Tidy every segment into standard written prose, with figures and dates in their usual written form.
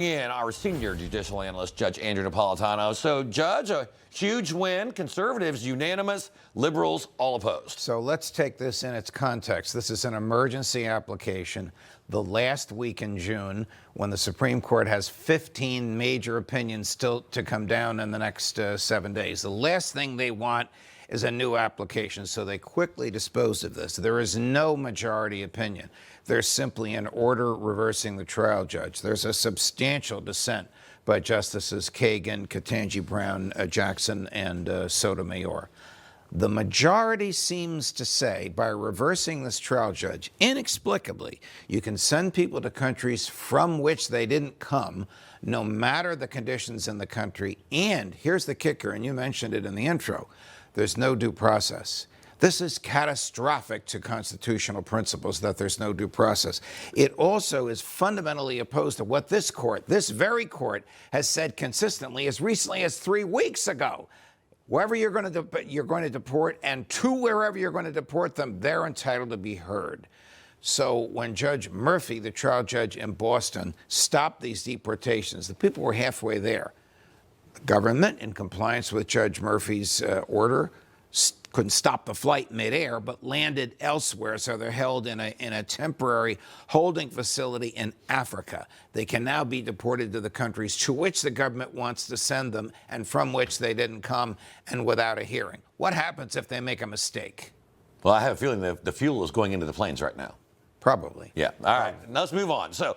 In our senior judicial analyst, Judge Andrew Napolitano. So, Judge, a huge win. Conservatives unanimous, liberals all opposed. So let's take this in its context. This is an emergency application the last week in June when the Supreme Court has 15 major opinions still to come down in the next 7 days. The last thing they want is a new application, so they quickly disposed of this. There is no majority opinion. There's simply an order reversing the trial judge. There's a substantial dissent by Justices Kagan, Ketanji Brown, Jackson, and Sotomayor. The majority seems to say, by reversing this trial judge, inexplicably, you can send people to countries from which they didn't come, no matter the conditions in the country. And here's the kicker, and you mentioned it in the intro, there's no due process. This is catastrophic to constitutional principles that there's no due process. It also is fundamentally opposed to what this court, this very court, has said consistently as recently as 3 weeks ago. Wherever you're going to deport, and to wherever you're going to deport them, they're entitled to be heard. So when Judge Murphy, the trial judge in Boston, stopped these deportations, the people were halfway there. The government, in compliance with Judge Murphy's order, couldn't stop the flight midair, but landed elsewhere, so they're held in a temporary holding facility in Africa. They can now be deported to the countries to which the government wants to send them and from which they didn't come, and without a hearing. What happens if they make a mistake? Well, I have a feeling that the fuel is going into the planes right now. Probably. Yeah. All right. Now let's move on. So,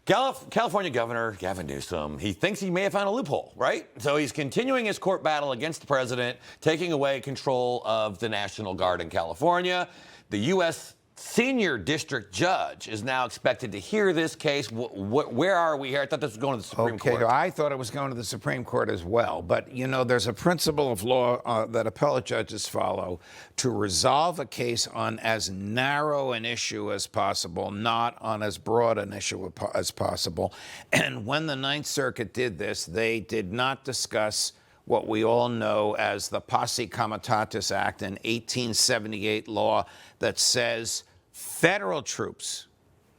California Governor Gavin Newsom, he thinks he may have found a loophole, right? So he's continuing his court battle against the president, taking away control of the National Guard in California. The U.S. senior district judge is now expected to hear this case. Where are we here? I thought this was going to the Supreme Court. Okay, I thought it was going to the Supreme Court as well. But, you know, there's a principle of law that appellate judges follow to resolve a case on as narrow an issue as possible, not on as broad an issue as possible. And when the Ninth Circuit did this, they did not discuss what we all know as the Posse Comitatus Act, an 1878 law that says federal troops,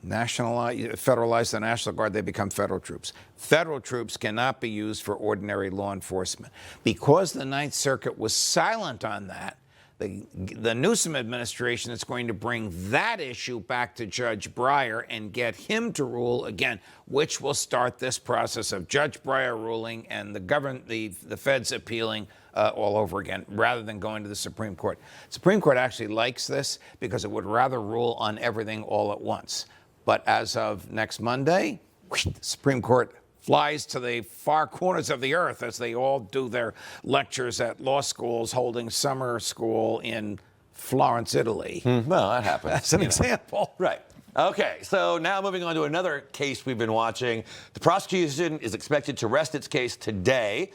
federalize the National Guard, they become federal troops. Federal troops cannot be used for ordinary law enforcement. Because the Ninth Circuit was silent on that, the Newsom administration is going to bring that issue back to Judge Breyer and get him to rule again, which will start this process of Judge Breyer ruling and the feds appealing all over again, rather than going to the Supreme Court. Supreme Court actually likes this because it would rather rule on everything all at once. But as of next Monday, the Supreme Court flies to the far corners of the earth as they all do their lectures at law schools, holding summer school in Florence, Italy. Well, that happens. That's an example. Right. Okay, so now moving on to another case we've been watching. The prosecution is expected to rest its case today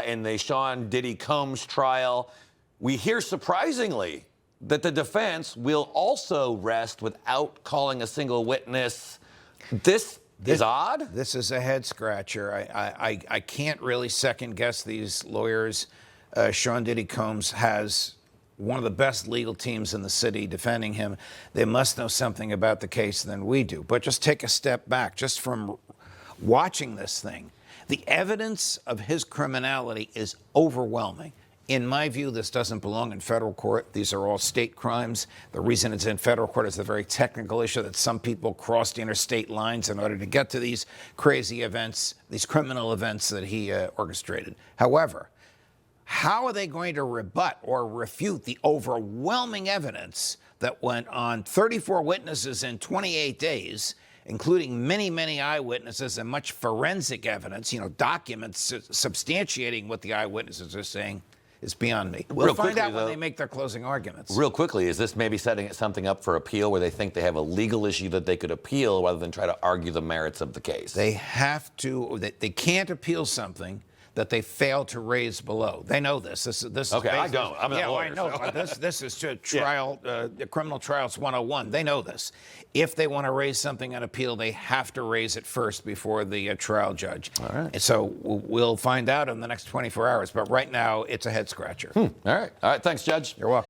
in the Sean Diddy Combs trial. We hear, surprisingly, that the defense will also rest without calling a single witness. This is odd. This is a head scratcher. I can't really second guess these lawyers. Sean Diddy Combs has one of the best legal teams in the city defending him. They must know something about the case than we do. But just take a step back, just from watching this thing. The evidence of his criminality is overwhelming. In my view, this doesn't belong in federal court. These are all state crimes. The reason it's in federal court is the very technical issue that some people crossed interstate lines in order to get to these crazy events, these criminal events that he orchestrated. However, how are they going to rebut or refute the overwhelming evidence that went on 34 witnesses in 28 days, including many, many eyewitnesses and much forensic evidence, you know, documents substantiating what the eyewitnesses are saying? Is beyond me. We'll find out when they make their closing arguments. Real quickly, is this maybe setting something up for appeal where they think they have a legal issue that they could appeal rather than try to argue the merits of the case? They have to. They can't appeal something that they fail to raise below. They know this. This is okay. I don't. I'm not a lawyer. I know. So. This is trial, criminal trials 101. They know this. If they want to raise something on appeal, they have to raise it first before the trial judge. All right. And so we'll find out in the next 24 hours. But right now, it's a head scratcher. All right. All right. Thanks, Judge. You're welcome.